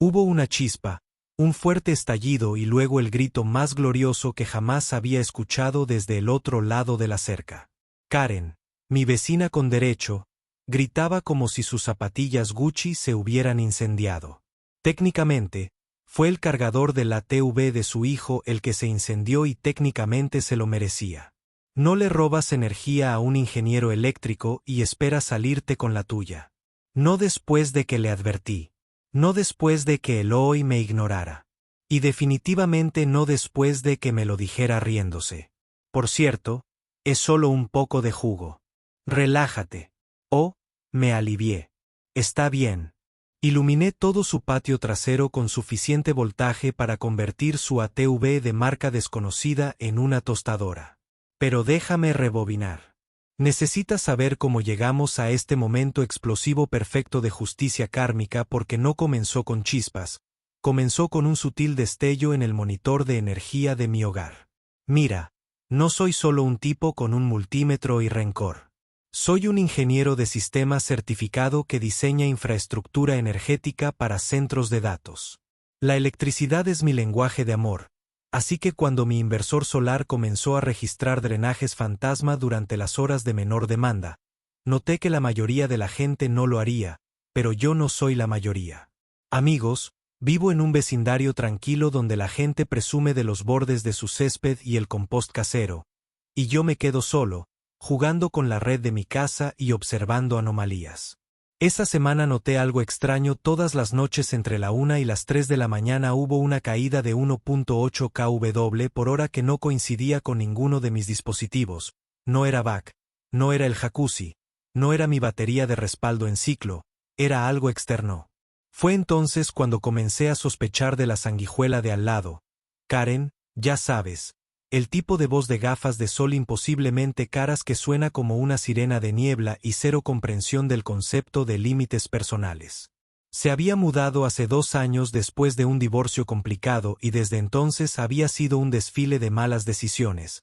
Hubo una chispa, un fuerte estallido y luego el grito más glorioso que jamás había escuchado desde el otro lado de la cerca. Karen, mi vecina con derecho, gritaba como si sus zapatillas Gucci se hubieran incendiado. Técnicamente, fue el cargador de la TV de su hijo el que se incendió y técnicamente se lo merecía. No le robas energía a un ingeniero eléctrico y esperas salirte con la tuya. No después de que le advertí. No después de que Eloy me ignorara. Y definitivamente no después de que me lo dijera riéndose. Por cierto, es solo un poco de jugo. Relájate. Oh, me alivié. Está bien. Iluminé todo su patio trasero con suficiente voltaje para convertir su ATV de marca desconocida en una tostadora. Pero déjame rebobinar. Necesitas saber cómo llegamos a este momento explosivo perfecto de justicia kármica porque no comenzó con chispas, comenzó con un sutil destello en el monitor de energía de mi hogar. Mira, no soy solo un tipo con un multímetro y rencor. Soy un ingeniero de sistemas certificado que diseña infraestructura energética para centros de datos. La electricidad es mi lenguaje de amor. Así que cuando mi inversor solar comenzó a registrar drenajes fantasma durante las horas de menor demanda, noté que la mayoría de la gente no lo haría, pero yo no soy la mayoría. Amigos, vivo en un vecindario tranquilo donde la gente presume de los bordes de su césped y el compost casero, y yo me quedo solo, jugando con la red de mi casa y observando anomalías. Esa semana noté algo extraño. Todas las noches entre la 1 y las 3 de la mañana hubo una caída de 1.8 kW por hora que no coincidía con ninguno de mis dispositivos. No era back, no era el jacuzzi, no era mi batería de respaldo en ciclo, era algo externo. Fue entonces cuando comencé a sospechar de la sanguijuela de al lado. Karen, ya sabes, el tipo de voz de gafas de sol imposiblemente caras que suena como una sirena de niebla y cero comprensión del concepto de límites personales. Se había mudado hace 2 años después de un divorcio complicado y desde entonces había sido un desfile de malas decisiones.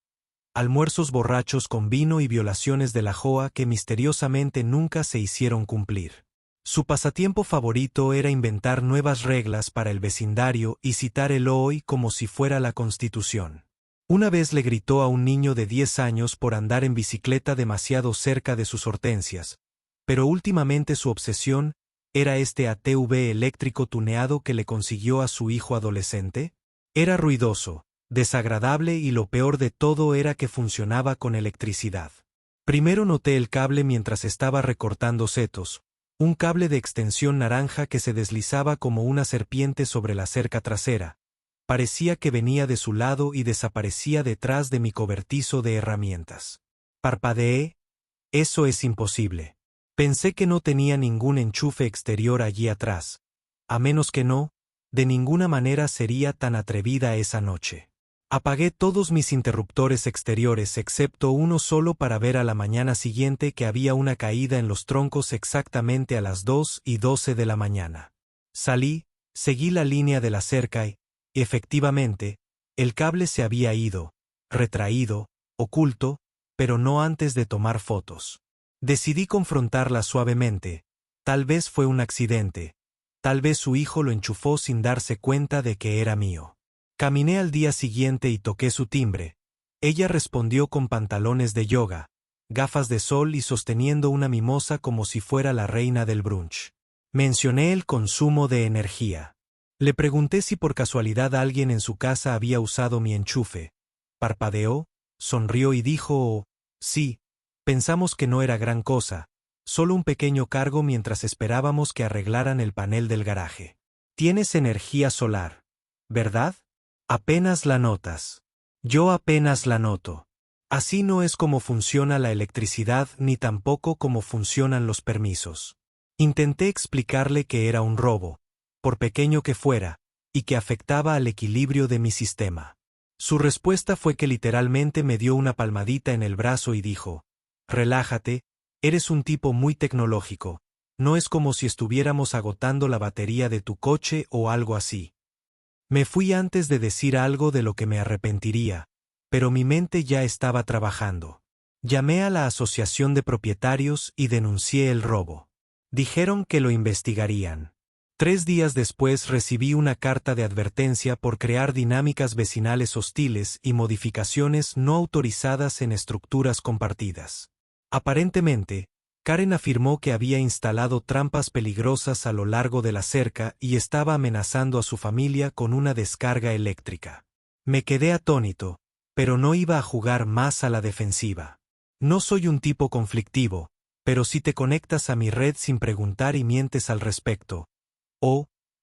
Almuerzos borrachos con vino y violaciones de la JOA que misteriosamente nunca se hicieron cumplir. Su pasatiempo favorito era inventar nuevas reglas para el vecindario y citar el hoy como si fuera la Constitución. Una vez le gritó a un niño de 10 años por andar en bicicleta demasiado cerca de sus hortensias, pero últimamente su obsesión era este ATV eléctrico tuneado que le consiguió a su hijo adolescente. Era ruidoso, desagradable y lo peor de todo era que funcionaba con electricidad. Primero noté el cable mientras estaba recortando setos, un cable de extensión naranja que se deslizaba como una serpiente sobre la cerca trasera. Parecía que venía de su lado y desaparecía detrás de mi cobertizo de herramientas. Parpadeé. Eso es imposible. Pensé que no tenía ningún enchufe exterior allí atrás. A menos que no, de ninguna manera sería tan atrevida esa noche. Apagué todos mis interruptores exteriores excepto uno solo para ver a la mañana siguiente que había una caída en los troncos exactamente a las 2:12 de la mañana. Salí, seguí la línea de la cerca y, efectivamente, el cable se había ido, retraído, oculto, pero no antes de tomar fotos. Decidí confrontarla suavemente. Tal vez fue un accidente. Tal vez su hijo lo enchufó sin darse cuenta de que era mío. Caminé al día siguiente y toqué su timbre. Ella respondió con pantalones de yoga, gafas de sol y sosteniendo una mimosa como si fuera la reina del brunch. Mencioné el consumo de energía. Le pregunté si por casualidad alguien en su casa había usado mi enchufe. Parpadeó, sonrió y dijo, oh, sí, pensamos que no era gran cosa, solo un pequeño cargo mientras esperábamos que arreglaran el panel del garaje. Tienes energía solar, ¿verdad? Apenas la notas. Yo apenas la noto. Así no es como funciona la electricidad ni tampoco cómo funcionan los permisos. Intenté explicarle que era un robo, por pequeño que fuera, y que afectaba al equilibrio de mi sistema. Su respuesta fue que literalmente me dio una palmadita en el brazo y dijo, relájate, eres un tipo muy tecnológico, no es como si estuviéramos agotando la batería de tu coche o algo así. Me fui antes de decir algo de lo que me arrepentiría, pero mi mente ya estaba trabajando. Llamé a la asociación de propietarios y denuncié el robo. Dijeron que lo investigarían. 3 días después recibí una carta de advertencia por crear dinámicas vecinales hostiles y modificaciones no autorizadas en estructuras compartidas. Aparentemente, Karen afirmó que había instalado trampas peligrosas a lo largo de la cerca y estaba amenazando a su familia con una descarga eléctrica. Me quedé atónito, pero no iba a jugar más a la defensiva. No soy un tipo conflictivo, pero si te conectas a mi red sin preguntar y mientes al respecto,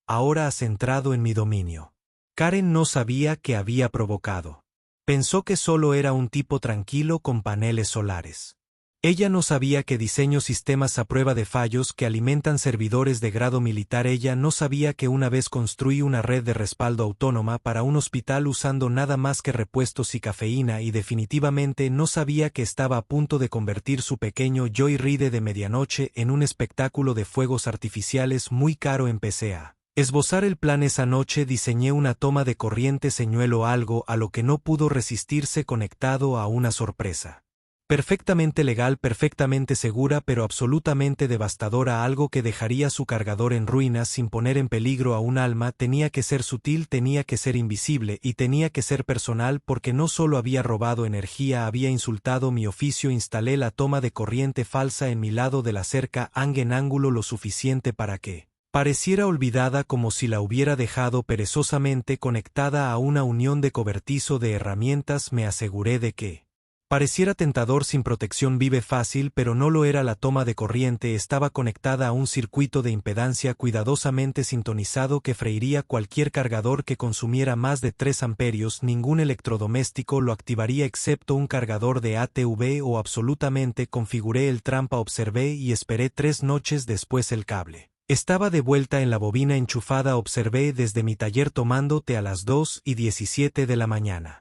ahora has entrado en mi dominio. Karen no sabía qué había provocado. Pensó que solo era un tipo tranquilo con paneles solares. Ella no sabía que diseño sistemas a prueba de fallos que alimentan servidores de grado militar. Ella no sabía que una vez construí una red de respaldo autónoma para un hospital usando nada más que repuestos y cafeína, y definitivamente no sabía que estaba a punto de convertir su pequeño joyride de medianoche en un espectáculo de fuegos artificiales muy caro. Empecé a esbozar el plan. Esa noche diseñé una toma de corriente señuelo, algo a lo que no pudo resistirse, conectado a una sorpresa. Perfectamente legal, perfectamente segura, pero absolutamente devastadora, algo que dejaría su cargador en ruinas sin poner en peligro a un alma. Tenía que ser sutil, tenía que ser invisible y tenía que ser personal, porque no solo había robado energía, había insultado mi oficio. Instalé la toma de corriente falsa en mi lado de la cerca, en ángulo lo suficiente para que pareciera olvidada, como si la hubiera dejado perezosamente conectada a una unión de cobertizo de herramientas. Me aseguré de que pareciera tentador sin protección. Vive fácil, pero no lo era. La toma de corriente estaba conectada a un circuito de impedancia cuidadosamente sintonizado que freiría cualquier cargador que consumiera más de 3 amperios. Ningún electrodoméstico lo activaría excepto un cargador de ATV o absolutamente. Configuré el trampa, observé y esperé 3 noches después. El cable estaba de vuelta en la bobina enchufada. Observé desde mi taller tomando té a las 2:17 de la mañana.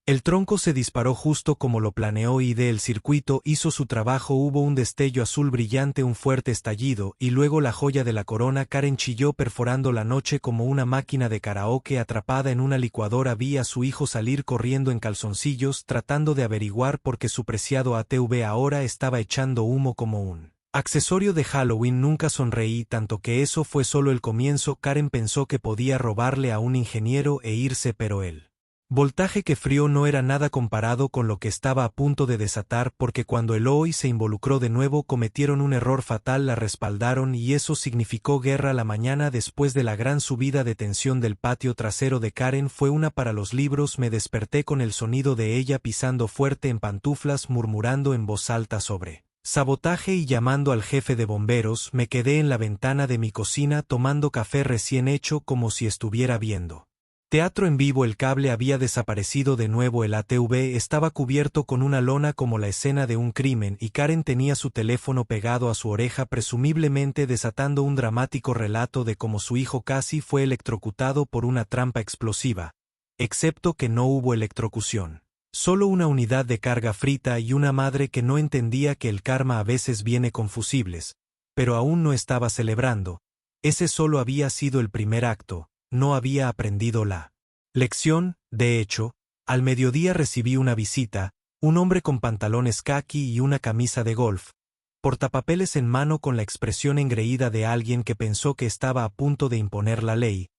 El tronco se disparó justo como lo planeó y el circuito hizo su trabajo. Hubo un destello azul brillante, un fuerte estallido, y luego la joya de la corona. Karen chilló, perforando la noche como una máquina de karaoke atrapada en una licuadora. Vi a su hijo salir corriendo en calzoncillos, tratando de averiguar por qué su preciado ATV ahora estaba echando humo como un accesorio de Halloween. Nunca sonreí, tanto que eso fue solo el comienzo. Karen pensó que podía robarle a un ingeniero e irse, pero el voltaje que frío no era nada comparado con lo que estaba a punto de desatar, porque cuando Eloy se involucró de nuevo cometieron un error fatal. La respaldaron y eso significó guerra. La mañana después de la gran subida de tensión del patio trasero de Karen fue una para los libros. Me desperté con el sonido de ella pisando fuerte en pantuflas, murmurando en voz alta sobre sabotaje y llamando al jefe de bomberos. Me quedé en la ventana de mi cocina tomando café recién hecho, como si estuviera viendo teatro en vivo. El cable había desaparecido de nuevo. El ATV estaba cubierto con una lona como la escena de un crimen, y Karen tenía su teléfono pegado a su oreja, presumiblemente desatando un dramático relato de cómo su hijo casi fue electrocutado por una trampa explosiva, excepto que no hubo electrocución. Solo una unidad de carga frita y una madre que no entendía que el karma a veces viene con fusibles, pero aún no estaba celebrando. Ese solo había sido el primer acto. No había aprendido la lección. De hecho, al mediodía recibí una visita, un hombre con pantalones caqui y una camisa de golf, portapapeles en mano, con la expresión engreída de alguien que pensó que estaba a punto de imponer la ley.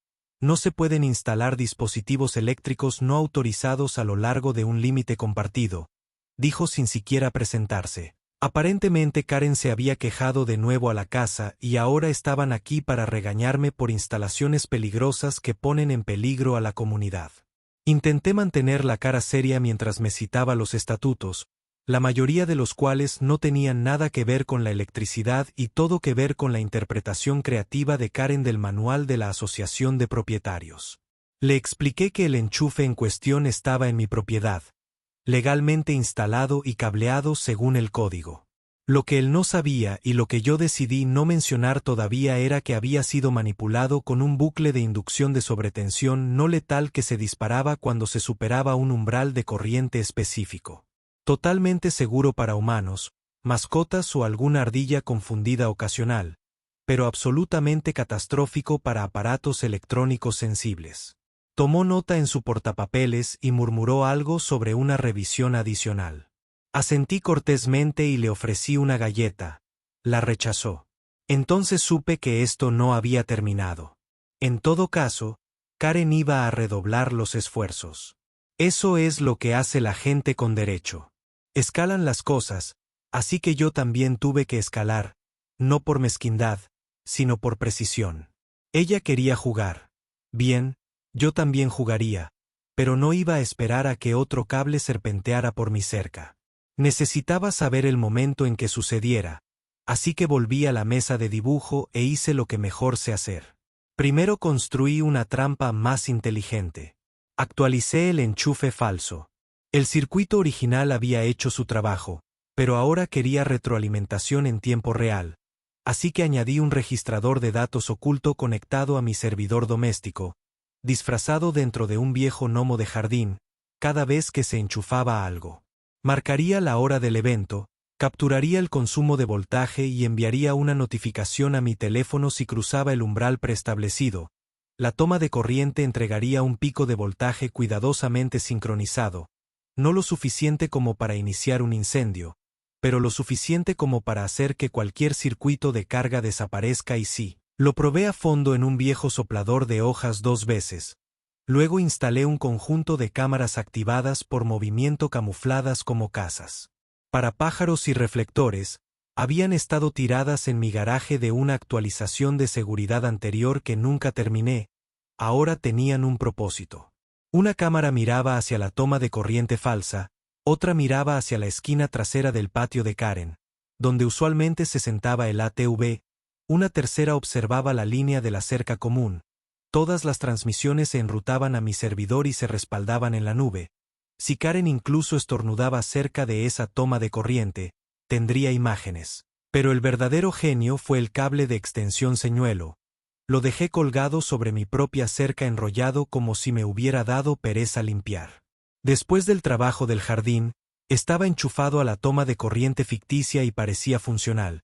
No se pueden instalar dispositivos eléctricos no autorizados a lo largo de un límite compartido, dijo sin siquiera presentarse. Aparentemente Karen se había quejado de nuevo a la casa y ahora estaban aquí para regañarme por instalaciones peligrosas que ponen en peligro a la comunidad. Intenté mantener la cara seria mientras me citaba los estatutos, la mayoría de los cuales no tenían nada que ver con la electricidad y todo que ver con la interpretación creativa de Karen del manual de la Asociación de Propietarios. Le expliqué que el enchufe en cuestión estaba en mi propiedad, legalmente instalado y cableado según el código. Lo que él no sabía, y lo que yo decidí no mencionar todavía, era que había sido manipulado con un bucle de inducción de sobretensión no letal que se disparaba cuando se superaba un umbral de corriente específico. Totalmente seguro para humanos, mascotas o alguna ardilla confundida ocasional, pero absolutamente catastrófico para aparatos electrónicos sensibles. Tomó nota en su portapapeles y murmuró algo sobre una revisión adicional. Asentí cortésmente y le ofrecí una galleta. La rechazó. Entonces supe que esto no había terminado. En todo caso, Karen iba a redoblar los esfuerzos. Eso es lo que hace la gente con derecho. Escalan las cosas, así que yo también tuve que escalar, no por mezquindad, sino por precisión. Ella quería jugar. Bien, yo también jugaría, pero no iba a esperar a que otro cable serpenteara por mi cerca. Necesitaba saber el momento en que sucediera, así que volví a la mesa de dibujo e hice lo que mejor sé hacer. Primero construí una trampa más inteligente. Actualicé el enchufe falso. El circuito original había hecho su trabajo, pero ahora quería retroalimentación en tiempo real, así que añadí un registrador de datos oculto conectado a mi servidor doméstico, disfrazado dentro de un viejo gnomo de jardín, cada vez que se enchufaba algo. Marcaría la hora del evento, capturaría el consumo de voltaje y enviaría una notificación a mi teléfono si cruzaba el umbral preestablecido. La toma de corriente entregaría un pico de voltaje cuidadosamente sincronizado, no lo suficiente como para iniciar un incendio, pero lo suficiente como para hacer que cualquier circuito de carga desaparezca y sí. Lo probé a fondo en un viejo soplador de hojas 2 veces. Luego instalé un conjunto de cámaras activadas por movimiento camufladas como casas para pájaros y reflectores, habían estado tiradas en mi garaje de una actualización de seguridad anterior que nunca terminé. Ahora tenían un propósito. Una cámara miraba hacia la toma de corriente falsa, otra miraba hacia la esquina trasera del patio de Karen, donde usualmente se sentaba el ATV, una tercera observaba la línea de la cerca común. Todas las transmisiones se enrutaban a mi servidor y se respaldaban en la nube. Si Karen incluso estornudaba cerca de esa toma de corriente, tendría imágenes. Pero el verdadero genio fue el cable de extensión señuelo. Lo dejé colgado sobre mi propia cerca enrollado como si me hubiera dado pereza limpiar. Después del trabajo del jardín, estaba enchufado a la toma de corriente ficticia y parecía funcional,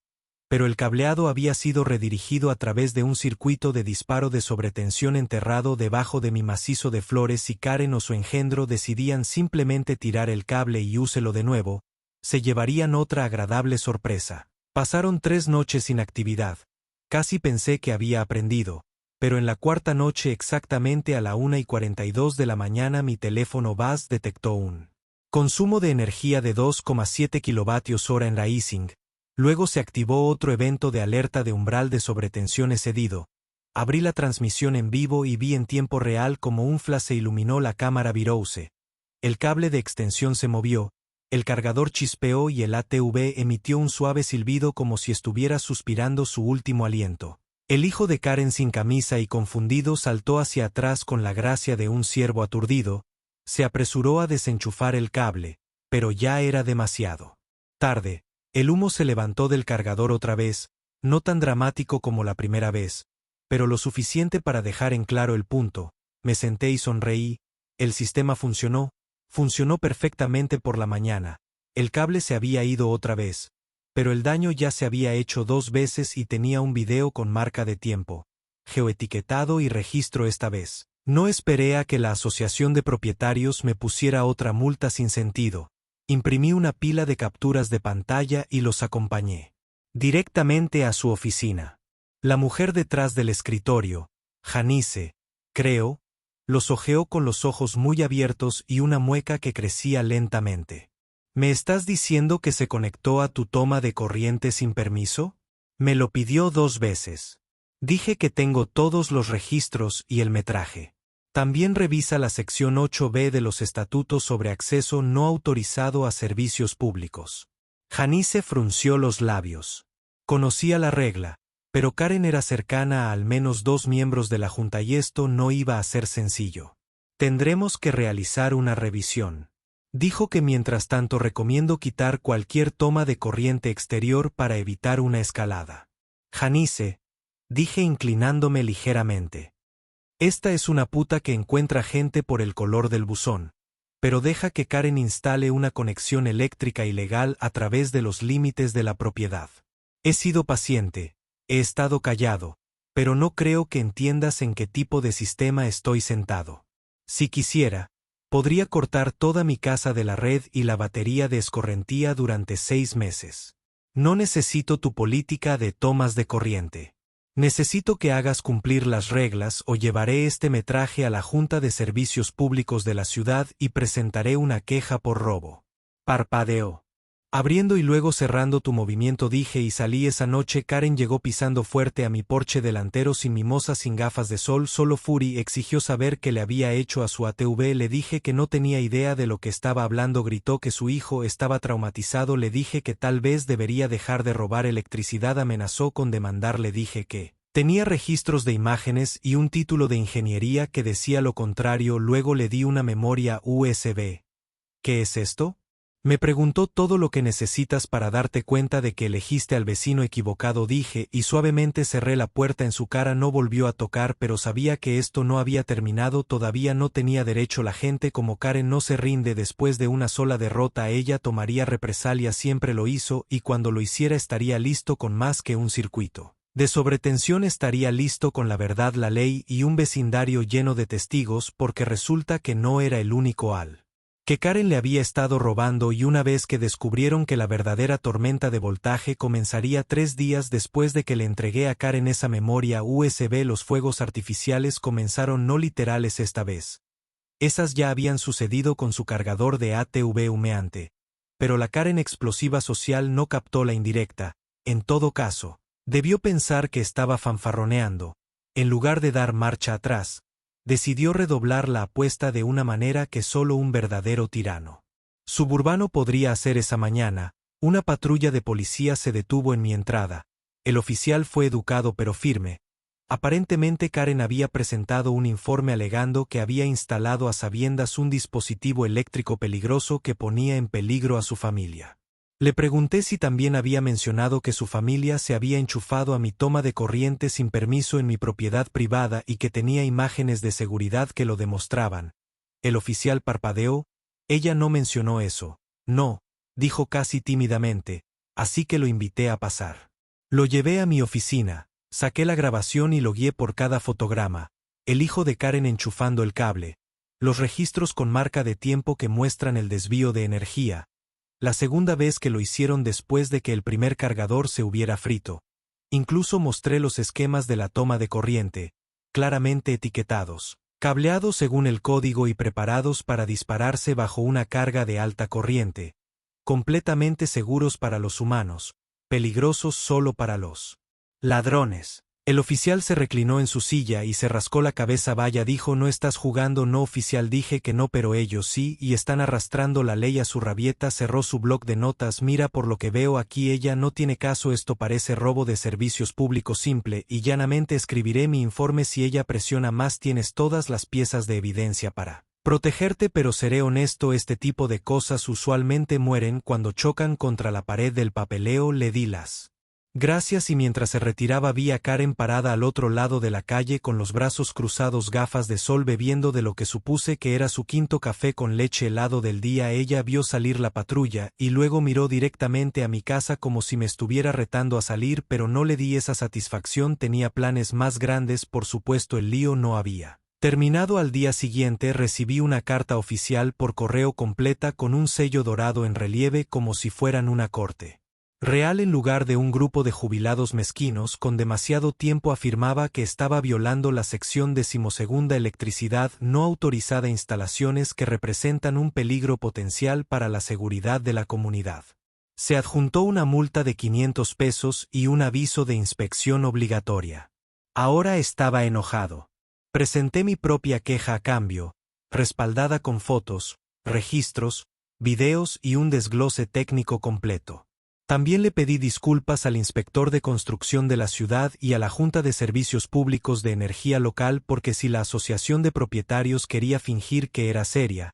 pero el cableado había sido redirigido a través de un circuito de disparo de sobretensión enterrado debajo de mi macizo de flores. Si Karen o su engendro decidían simplemente tirar el cable y úselo de nuevo, se llevarían otra agradable sorpresa. Pasaron 3 noches sin actividad. Casi pensé que había aprendido, pero en la cuarta noche exactamente a la 1:42 de la mañana mi teléfono Buzz detectó un consumo de energía de 2,7 kWh en Rising. Luego se activó otro evento de alerta de umbral de sobretensión excedido. Abrí la transmisión en vivo y vi en tiempo real como un flash se iluminó la cámara Virose. El cable de extensión se movió, el cargador chispeó y el ATV emitió un suave silbido como si estuviera suspirando su último aliento. El hijo de Karen sin camisa y confundido saltó hacia atrás con la gracia de un ciervo aturdido, se apresuró a desenchufar el cable, pero ya era demasiado tarde. El humo se levantó del cargador otra vez, no tan dramático como la primera vez, pero lo suficiente para dejar en claro el punto. Me senté y sonreí. El sistema funcionó perfectamente por la mañana. El cable se había ido otra vez, pero el daño ya se había hecho 2 veces y tenía un video con marca de tiempo, geoetiquetado y registro esta vez. No esperé a que la asociación de propietarios me pusiera otra multa sin sentido. Imprimí una pila de capturas de pantalla y los acompañé directamente a su oficina. La mujer detrás del escritorio, Janice, creo, los ojeó con los ojos muy abiertos y una mueca que crecía lentamente. ¿Me estás diciendo que se conectó a tu toma de corriente sin permiso? Me lo pidió 2 veces. Dije que tengo todos los registros y el metraje. También revisa la sección 8b de los estatutos sobre acceso no autorizado a servicios públicos. Janice frunció los labios. Conocía la regla, pero Karen era cercana a al menos 2 miembros de la junta y esto no iba a ser sencillo. Tendremos que realizar una revisión. Dijo que mientras tanto recomiendo quitar cualquier toma de corriente exterior para evitar una escalada. Janice, dije inclinándome ligeramente. Esta es una puta que encuentra gente por el color del buzón, pero deja que Karen instale una conexión eléctrica ilegal a través de los límites de la propiedad. He sido paciente, he estado callado, pero no creo que entiendas en qué tipo de sistema estoy sentado. Si quisiera, podría cortar toda mi casa de la red y la batería de escorrentía durante 6 meses. No necesito tu política de tomas de corriente. Necesito que hagas cumplir las reglas o llevaré este metraje a la Junta de Servicios Públicos de la ciudad y presentaré una queja por robo. Parpadeó. Abriendo y luego cerrando tu movimiento dije y salí esa noche. Karen llegó pisando fuerte a mi porche delantero sin mimosa, sin gafas de sol, solo Fury exigió saber qué le había hecho a su ATV. Le dije que no tenía idea de lo que estaba hablando. Gritó que su hijo estaba traumatizado. Le dije que tal vez debería dejar de robar electricidad. Amenazó con demandar. Le dije que tenía registros de imágenes y un título de ingeniería que decía lo contrario. Luego le di una memoria USB. ¿Qué es esto? Me preguntó. Todo lo que necesitas para darte cuenta de que elegiste al vecino equivocado, dije, y suavemente cerré la puerta en su cara. No volvió a tocar, pero sabía que esto no había terminado. Todavía no tenía derecho. La gente como Karen no se rinde después de una sola derrota. Ella tomaría represalias, siempre lo hizo, y cuando lo hiciera estaría listo con más que un circuito de sobretensión. Estaría listo con la verdad, la ley y un vecindario lleno de testigos, porque resulta que no era el único que Karen le había estado robando, y una vez que descubrieron que la verdadera tormenta de voltaje comenzaría 3 días después de que le entregué a Karen esa memoria USB, los fuegos artificiales comenzaron, no literales esta vez. Esas ya habían sucedido con su cargador de ATV humeante. Pero la Karen explosiva social no captó la indirecta. En todo caso, debió pensar que estaba fanfarroneando. En lugar de dar marcha atrás, decidió redoblar la apuesta de una manera que solo un verdadero tirano suburbano podría hacer. Esa mañana, una patrulla de policía se detuvo en mi entrada. El oficial fue educado pero firme. Aparentemente Karen había presentado un informe alegando que había instalado a sabiendas un dispositivo eléctrico peligroso que ponía en peligro a su familia. Le pregunté si también había mencionado que su familia se había enchufado a mi toma de corriente sin permiso en mi propiedad privada y que tenía imágenes de seguridad que lo demostraban. El oficial parpadeó. Ella no mencionó eso. No, dijo casi tímidamente, así que lo invité a pasar. Lo llevé a mi oficina, saqué la grabación y lo guié por cada fotograma. El hijo de Karen enchufando el cable. Los registros con marca de tiempo que muestran el desvío de energía. La segunda vez que lo hicieron después de que el primer cargador se hubiera frito. Incluso mostré los esquemas de la toma de corriente, claramente etiquetados, cableados según el código y preparados para dispararse bajo una carga de alta corriente. Completamente seguros para los humanos, peligrosos solo para los ladrones. El oficial se reclinó en su silla y se rascó la cabeza. Vaya, dijo, no estás jugando. No, oficial, dije que no, pero ellos sí, y están arrastrando la ley a su rabieta. Cerró su bloc de notas. Mira, por lo que veo aquí ella no tiene caso. Esto parece robo de servicios públicos. Simple y llanamente escribiré mi informe. Si ella presiona más, tienes todas las piezas de evidencia para protegerte, pero seré honesto, este tipo de cosas usualmente mueren cuando chocan contra la pared del papeleo. Le di las gracias y mientras se retiraba vi a Karen parada al otro lado de la calle con los brazos cruzados, gafas de sol, bebiendo de lo que supuse que era su quinto café con leche helado del día. Ella vio salir la patrulla y luego miró directamente a mi casa como si me estuviera retando a salir, pero no le di esa satisfacción. Tenía planes más grandes. Por supuesto, el lío no había terminado. Al día siguiente recibí una carta oficial por correo completa con un sello dorado en relieve como si fueran una corte real en lugar de un grupo de jubilados mezquinos. Con demasiado tiempo afirmaba que estaba violando la sección 12ª electricidad no autorizada, instalaciones que representan un peligro potencial para la seguridad de la comunidad. Se adjuntó una multa de 500 pesos y un aviso de inspección obligatoria. Ahora estaba enojado. Presenté mi propia queja a cambio, respaldada con fotos, registros, videos y un desglose técnico completo. También le pedí disculpas al inspector de construcción de la ciudad y a la Junta de Servicios Públicos de Energía local, porque si la asociación de propietarios quería fingir que era seria,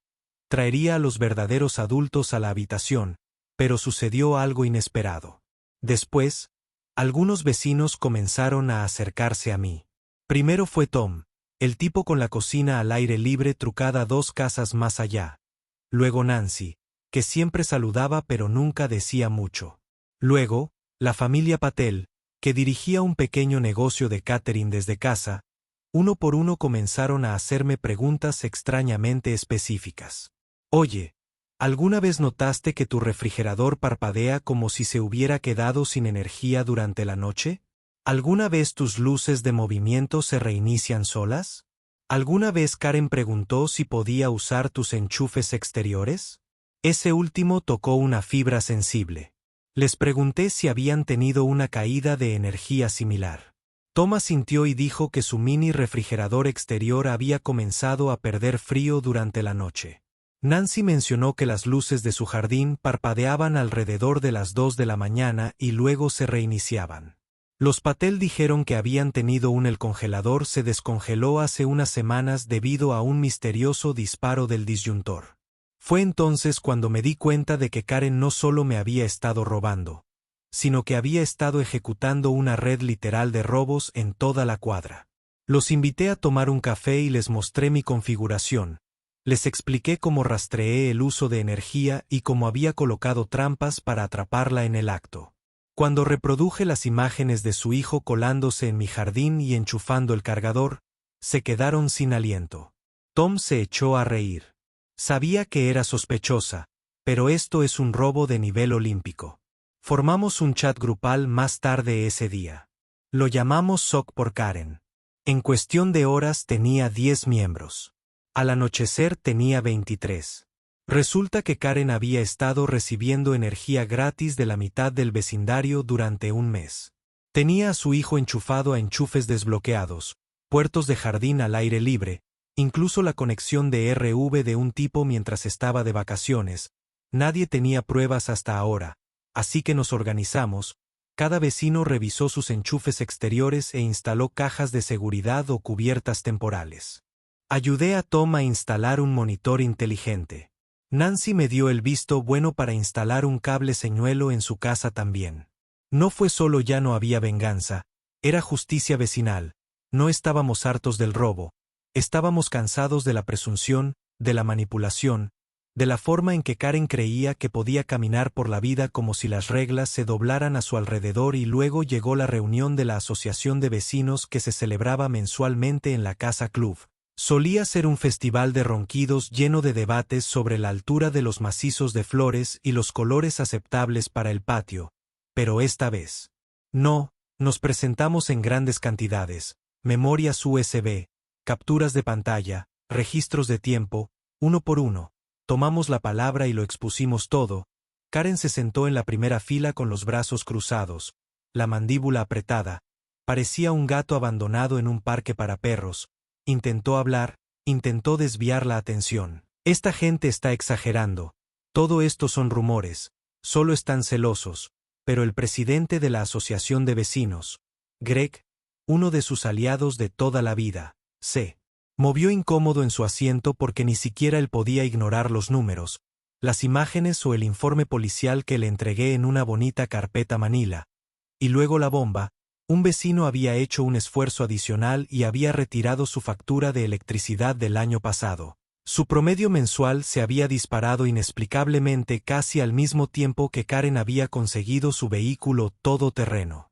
traería a los verdaderos adultos a la habitación, pero sucedió algo inesperado. Después, algunos vecinos comenzaron a acercarse a mí. Primero fue Tom, el tipo con la cocina al aire libre trucada 2 casas más allá. Luego Nancy, que siempre saludaba pero nunca decía mucho. Luego, la familia Patel, que dirigía un pequeño negocio de catering desde casa. Uno por uno comenzaron a hacerme preguntas extrañamente específicas. Oye, ¿Alguna vez notaste que tu refrigerador parpadea como si se hubiera quedado sin energía durante la noche? ¿Alguna vez tus luces de movimiento se reinician solas? ¿Alguna vez Karen preguntó si podía usar tus enchufes exteriores? Ese último tocó una fibra sensible. Les pregunté si habían tenido una caída de energía similar. Tom asintió y dijo que su mini refrigerador exterior había comenzado a perder frío durante la noche. Nancy mencionó que las luces de su jardín parpadeaban alrededor de las 2 de la mañana y luego se reiniciaban. Los Patel dijeron que habían tenido el congelador se descongeló hace unas semanas debido a un misterioso disparo del disyuntor. Fue entonces cuando me di cuenta de que Karen no solo me había estado robando, sino que había estado ejecutando una red literal de robos en toda la cuadra. Los invité a tomar un café y les mostré mi configuración. Les expliqué cómo rastreé el uso de energía y cómo había colocado trampas para atraparla en el acto. Cuando reproduje las imágenes de su hijo colándose en mi jardín y enchufando el cargador, se quedaron sin aliento. Tom se echó a reír. Sabía que era sospechosa, pero esto es un robo de nivel olímpico. Formamos un chat grupal más tarde ese día. Lo llamamos SOC por Karen. En cuestión de horas tenía 10 miembros. Al anochecer tenía 23. Resulta que Karen había estado recibiendo energía gratis de la mitad del vecindario durante un mes. Tenía a su hijo enchufado a enchufes desbloqueados, puertos de jardín al aire libre, incluso la conexión de RV de un tipo mientras estaba de vacaciones. Nadie tenía pruebas hasta ahora, así que nos organizamos. Cada vecino revisó sus enchufes exteriores e instaló cajas de seguridad o cubiertas temporales. Ayudé a Tom a instalar un monitor inteligente. Nancy me dio el visto bueno para instalar un cable señuelo en su casa también. No fue solo ya no había venganza, era justicia vecinal. No estábamos hartos del robo, estábamos cansados de la presunción, de la manipulación, de la forma en que Karen creía que podía caminar por la vida como si las reglas se doblaran a su alrededor. Y luego llegó la reunión de la asociación de vecinos que se celebraba mensualmente en la Casa Club. Solía ser un festival de ronquidos lleno de debates sobre la altura de los macizos de flores y los colores aceptables para el patio, pero esta vez no, nos presentamos en grandes cantidades, memorias USB, capturas de pantalla, registros de tiempo, uno por uno, tomamos la palabra y lo expusimos todo. Karen se sentó en la primera fila con los brazos cruzados, la mandíbula apretada, parecía un gato abandonado en un parque para perros. Intentó hablar, intentó desviar la atención. Esta gente está exagerando. Todo esto son rumores, solo están celosos. Pero el presidente de la asociación de vecinos, Greg, uno de sus aliados de toda la vida, se movió incómodo en su asiento porque ni siquiera él podía ignorar los números, las imágenes o el informe policial que le entregué en una bonita carpeta manila. Y luego la bomba. Un vecino había hecho un esfuerzo adicional y había retirado su factura de electricidad del año pasado. Su promedio mensual se había disparado inexplicablemente casi al mismo tiempo que Karen había conseguido su vehículo todoterreno.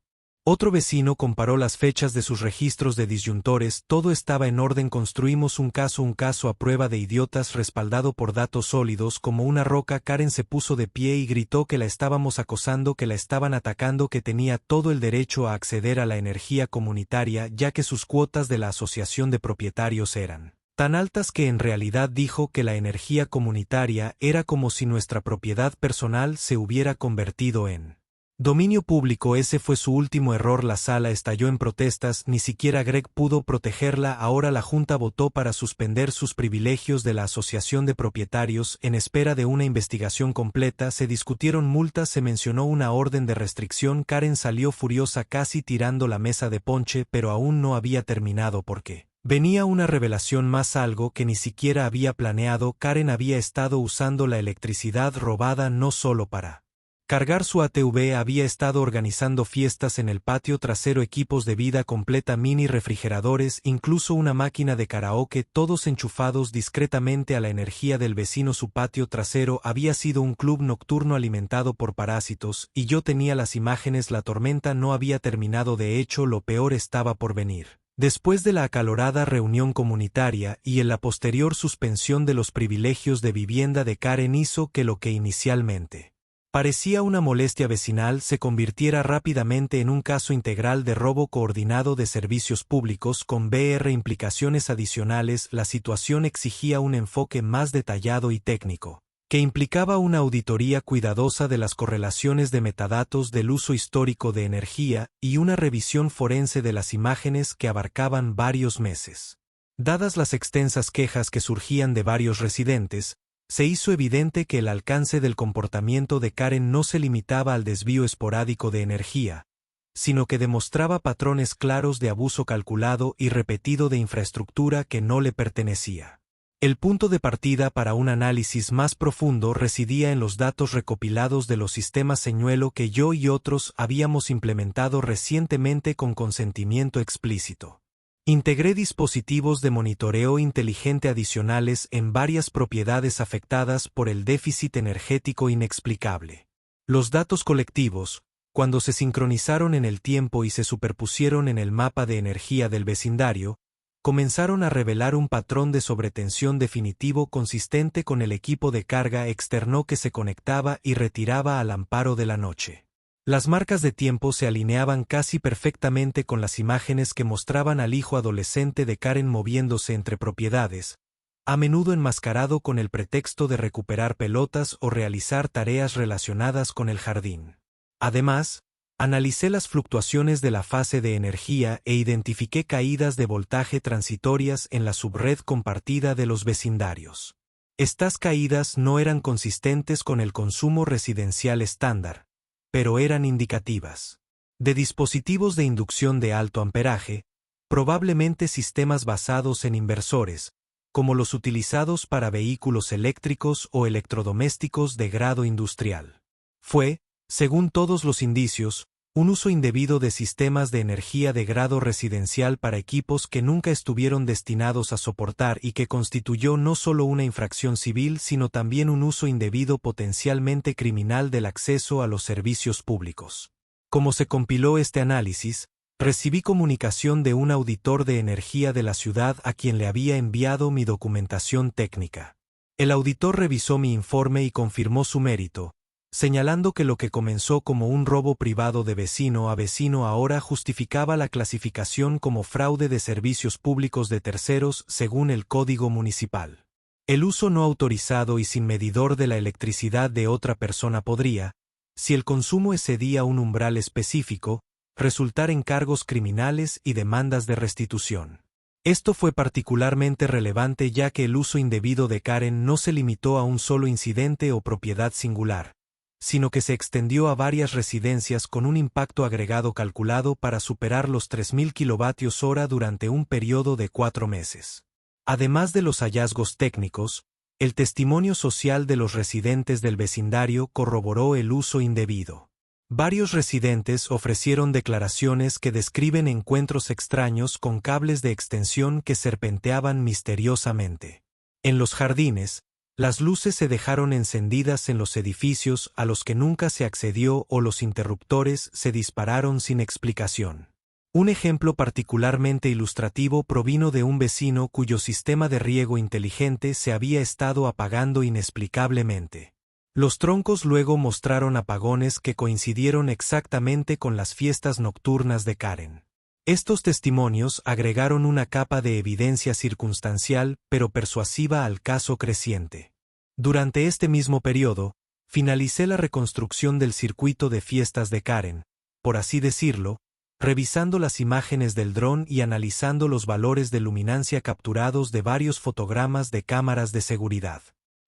Otro vecino comparó las fechas de sus registros de disyuntores. Todo estaba en orden. Construimos un caso a prueba de idiotas respaldado por datos sólidos como una roca. Karen se puso de pie y gritó que la estábamos acosando, que la estaban atacando, que tenía todo el derecho a acceder a la energía comunitaria ya que sus cuotas de la asociación de propietarios eran tan altas que en realidad dijo que la energía comunitaria era como si nuestra propiedad personal se hubiera convertido en dominio público. Ese fue su último error. La sala estalló en protestas, ni siquiera Greg pudo protegerla. Ahora la Junta votó para suspender sus privilegios de la asociación de propietarios en espera de una investigación completa. Se discutieron multas, se mencionó una orden de restricción. Karen salió furiosa casi tirando la mesa de ponche, pero aún no había terminado porque venía una revelación más, algo que ni siquiera había planeado. Karen había estado usando la electricidad robada no solo para cargar su ATV, había estado organizando fiestas en el patio trasero, equipos de vida completa, mini refrigeradores, incluso una máquina de karaoke, todos enchufados discretamente a la energía del vecino. Su patio trasero había sido un club nocturno alimentado por parásitos, y yo tenía las imágenes. La tormenta no había terminado, de hecho lo peor estaba por venir. Después de la acalorada reunión comunitaria y en la posterior suspensión de los privilegios de vivienda de Karen hizo que lo que inicialmente parecía una molestia vecinal se convirtiera rápidamente en un caso integral de robo coordinado de servicios públicos con implicaciones adicionales. La situación exigía un enfoque más detallado y técnico, que implicaba una auditoría cuidadosa de las correlaciones de metadatos del uso histórico de energía y una revisión forense de las imágenes que abarcaban varios meses. Dadas las extensas quejas que surgían de varios residentes, se hizo evidente que el alcance del comportamiento de Karen no se limitaba al desvío esporádico de energía, sino que demostraba patrones claros de abuso calculado y repetido de infraestructura que no le pertenecía. El punto de partida para un análisis más profundo residía en los datos recopilados de los sistemas señuelo que yo y otros habíamos implementado recientemente con consentimiento explícito. Integré dispositivos de monitoreo inteligente adicionales en varias propiedades afectadas por el déficit energético inexplicable. Los datos colectivos, cuando se sincronizaron en el tiempo y se superpusieron en el mapa de energía del vecindario, comenzaron a revelar un patrón de sobretensión definitivo consistente con el equipo de carga externo que se conectaba y retiraba al amparo de la noche. Las marcas de tiempo se alineaban casi perfectamente con las imágenes que mostraban al hijo adolescente de Karen moviéndose entre propiedades, a menudo enmascarado con el pretexto de recuperar pelotas o realizar tareas relacionadas con el jardín. Además, analicé las fluctuaciones de la fase de energía e identifiqué caídas de voltaje transitorias en la subred compartida de los vecindarios. Estas caídas no eran consistentes con el consumo residencial estándar, pero eran indicativas de dispositivos de inducción de alto amperaje, probablemente sistemas basados en inversores, como los utilizados para vehículos eléctricos o electrodomésticos de grado industrial. Fue, según todos los indicios, un uso indebido de sistemas de energía de grado residencial para equipos que nunca estuvieron destinados a soportar y que constituyó no solo una infracción civil sino también un uso indebido potencialmente criminal del acceso a los servicios públicos. Como se compiló este análisis, recibí comunicación de un auditor de energía de la ciudad a quien le había enviado mi documentación técnica. El auditor revisó mi informe y confirmó su mérito, señalando que lo que comenzó como un robo privado de vecino a vecino ahora justificaba la clasificación como fraude de servicios públicos de terceros según el Código Municipal. El uso no autorizado y sin medidor de la electricidad de otra persona podría, si el consumo excedía un umbral específico, resultar en cargos criminales y demandas de restitución. Esto fue particularmente relevante ya que el uso indebido de Karen no se limitó a un solo incidente o propiedad singular, sino que se extendió a varias residencias con un impacto agregado calculado para superar los 3.000 kWh durante un periodo de 4 meses. Además de los hallazgos técnicos, el testimonio social de los residentes del vecindario corroboró el uso indebido. Varios residentes ofrecieron declaraciones que describen encuentros extraños con cables de extensión que serpenteaban misteriosamente en los jardines. Las luces se dejaron encendidas en los edificios a los que nunca se accedió o los interruptores se dispararon sin explicación. Un ejemplo particularmente ilustrativo provino de un vecino cuyo sistema de riego inteligente se había estado apagando inexplicablemente. Los troncos luego mostraron apagones que coincidieron exactamente con las fiestas nocturnas de Karen. Estos testimonios agregaron una capa de evidencia circunstancial pero persuasiva al caso creciente. Durante este mismo periodo, finalicé la reconstrucción del circuito de fiestas de Karen, por así decirlo, revisando las imágenes del dron y analizando los valores de luminancia capturados de varios fotogramas de cámaras de seguridad.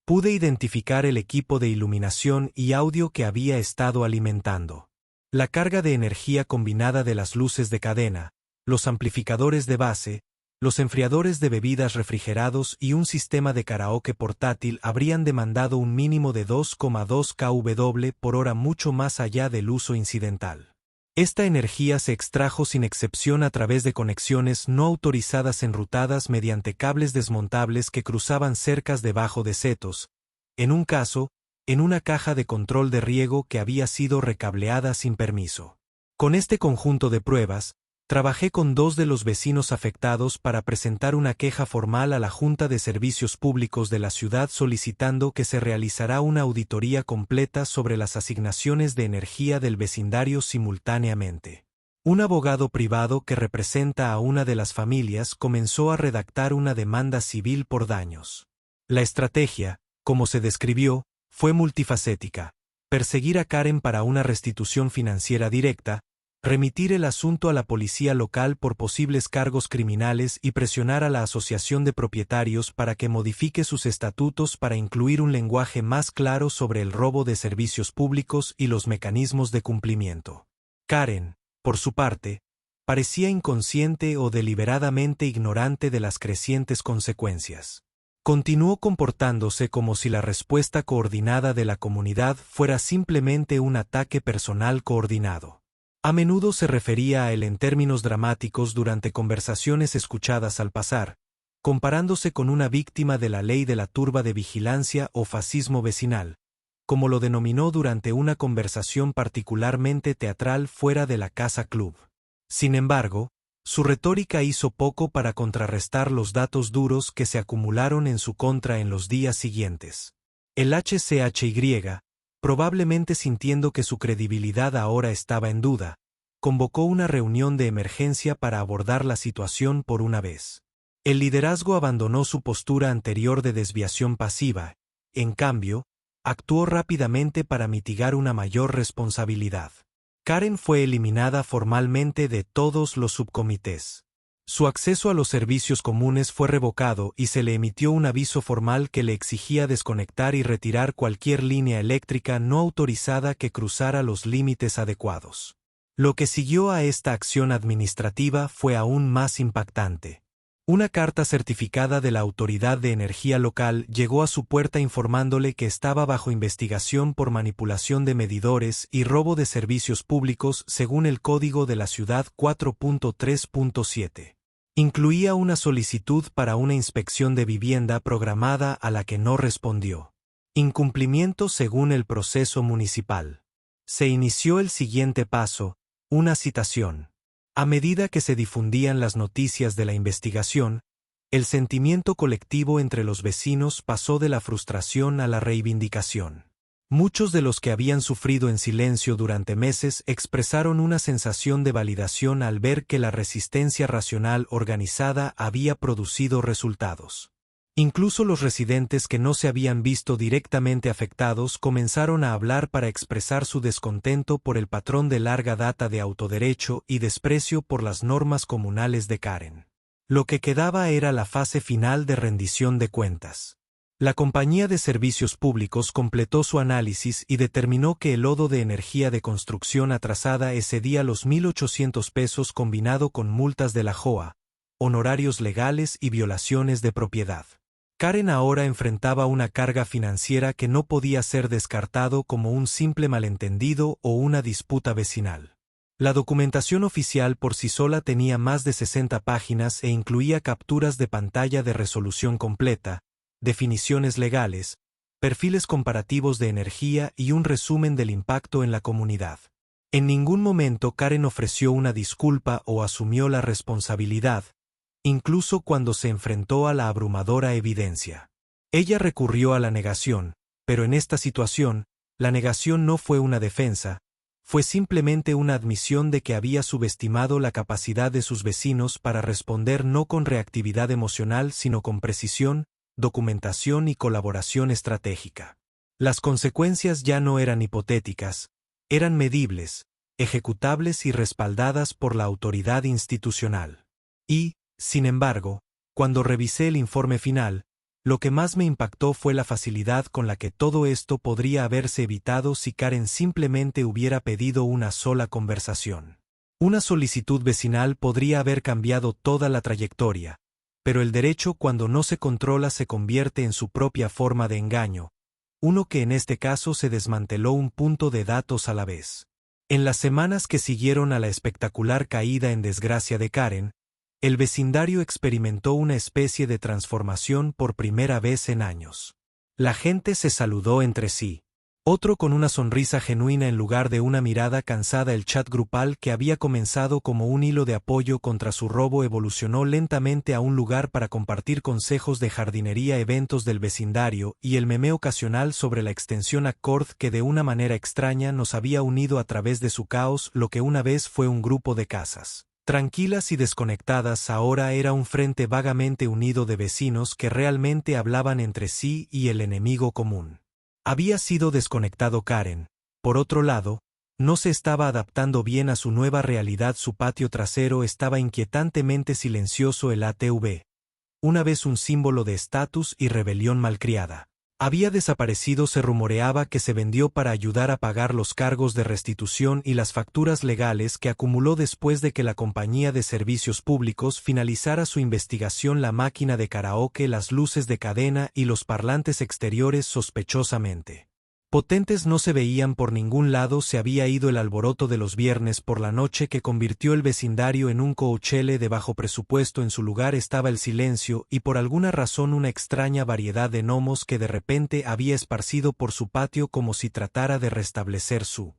Pude identificar el equipo de iluminación y audio que había estado alimentando la carga de energía combinada de las luces de cadena, los amplificadores de base, los enfriadores de bebidas refrigerados y un sistema de karaoke portátil habrían demandado un mínimo de 2,2 kW por hora, mucho más allá del uso incidental. Esta energía se extrajo sin excepción a través de conexiones no autorizadas enrutadas mediante cables desmontables que cruzaban cercas debajo de setos, en un caso, en una caja de control de riego que había sido recableada sin permiso. Con este conjunto de pruebas, Trabajé con 2 de los vecinos afectados para presentar una queja formal a la Junta de Servicios Públicos de la ciudad solicitando que se realizara una auditoría completa sobre las asignaciones de energía del vecindario simultáneamente. Un abogado privado que representa a una de las familias comenzó a redactar una demanda civil por daños. La estrategia, como se describió, fue multifacética: perseguir a Karen para una restitución financiera directa, remitir el asunto a la policía local por posibles cargos criminales y presionar a la Asociación de Propietarios para que modifique sus estatutos para incluir un lenguaje más claro sobre el robo de servicios públicos y los mecanismos de cumplimiento. Karen, por su parte, parecía inconsciente o deliberadamente ignorante de las crecientes consecuencias. Continuó comportándose como si la respuesta coordinada de la comunidad fuera simplemente un ataque personal coordinado. A menudo se refería a él en términos dramáticos durante conversaciones escuchadas al pasar, comparándose con una víctima de la ley de la turba de vigilancia o fascismo vecinal, como lo denominó durante una conversación particularmente teatral fuera de la casa club. Sin embargo, su retórica hizo poco para contrarrestar los datos duros que se acumularon en su contra en los días siguientes. El HCHY, probablemente sintiendo que su credibilidad ahora estaba en duda, convocó una reunión de emergencia para abordar la situación por una vez. El liderazgo abandonó su postura anterior de desviación pasiva, en cambio, actuó rápidamente para mitigar una mayor responsabilidad. Karen fue eliminada formalmente de todos los subcomités. Su acceso a los servicios comunes fue revocado y se le emitió un aviso formal que le exigía desconectar y retirar cualquier línea eléctrica no autorizada que cruzara los límites adecuados. Lo que siguió a esta acción administrativa fue aún más impactante. Una carta certificada de la Autoridad de Energía Local llegó a su puerta informándole que estaba bajo investigación por manipulación de medidores y robo de servicios públicos según el Código de la Ciudad 4.3.7. Incluía una solicitud para una inspección de vivienda programada a la que no respondió. Incumplimiento según el proceso municipal. Se inició el siguiente paso, una citación. A medida que se difundían las noticias de la investigación, el sentimiento colectivo entre los vecinos pasó de la frustración a la reivindicación. Muchos de los que habían sufrido en silencio durante meses expresaron una sensación de validación al ver que la resistencia racional organizada había producido resultados. Incluso los residentes que no se habían visto directamente afectados comenzaron a hablar para expresar su descontento por el patrón de larga data de autoderecho y desprecio por las normas comunales de Karen. Lo que quedaba era la fase final de rendición de cuentas. La compañía de servicios públicos completó su análisis y determinó que el lodo de energía de construcción atrasada excedía los 1.800 pesos combinado con multas de la JOA, honorarios legales y violaciones de propiedad. Karen ahora enfrentaba una carga financiera que no podía ser descartado como un simple malentendido o una disputa vecinal. La documentación oficial por sí sola tenía más de 60 páginas e incluía capturas de pantalla de resolución completa, definiciones legales, perfiles comparativos de energía y un resumen del impacto en la comunidad. En ningún momento Karen ofreció una disculpa o asumió la responsabilidad, incluso cuando se enfrentó a la abrumadora evidencia. Ella recurrió a la negación, pero en esta situación, la negación no fue una defensa, fue simplemente una admisión de que había subestimado la capacidad de sus vecinos para responder no con reactividad emocional sino con precisión, documentación y colaboración estratégica. Las consecuencias ya no eran hipotéticas, eran medibles, ejecutables y respaldadas por la autoridad institucional. Y, sin embargo, cuando revisé el informe final, lo que más me impactó fue la facilidad con la que todo esto podría haberse evitado si Karen simplemente hubiera pedido una sola conversación. Una solicitud vecinal podría haber cambiado toda la trayectoria, pero el derecho cuando no se controla se convierte en su propia forma de engaño, uno que en este caso se desmanteló un punto de datos a la vez. En las semanas que siguieron a la espectacular caída en desgracia de Karen, el vecindario experimentó una especie de transformación por primera vez en años. La gente se saludó entre sí. Otro con una sonrisa genuina en lugar de una mirada cansada. El chat grupal que había comenzado como un hilo de apoyo contra su robo evolucionó lentamente a un lugar para compartir consejos de jardinería, eventos del vecindario y el meme ocasional sobre la extensión Accord que de una manera extraña nos había unido a través de su caos. Lo que una vez fue un grupo de casas tranquilas y desconectadas ahora era un frente vagamente unido de vecinos que realmente hablaban entre sí y el enemigo común. Había sido desconectado Karen. Por otro lado, no se estaba adaptando bien a su nueva realidad. Su patio trasero estaba inquietantemente silencioso. El ATV, una vez un símbolo de estatus y rebelión malcriada, había desaparecido. Se rumoreaba que se vendió para ayudar a pagar los cargos de restitución y las facturas legales que acumuló después de que la compañía de servicios públicos finalizara su investigación. La máquina de karaoke, las luces de cadena y los parlantes exteriores sospechosamente potentes no se veían por ningún lado. Se había ido el alboroto de los viernes por la noche que convirtió el vecindario en un Coachella de bajo presupuesto. En su lugar estaba el silencio y por alguna razón una extraña variedad de gnomos que de repente había esparcido por su patio como si tratara de restablecer su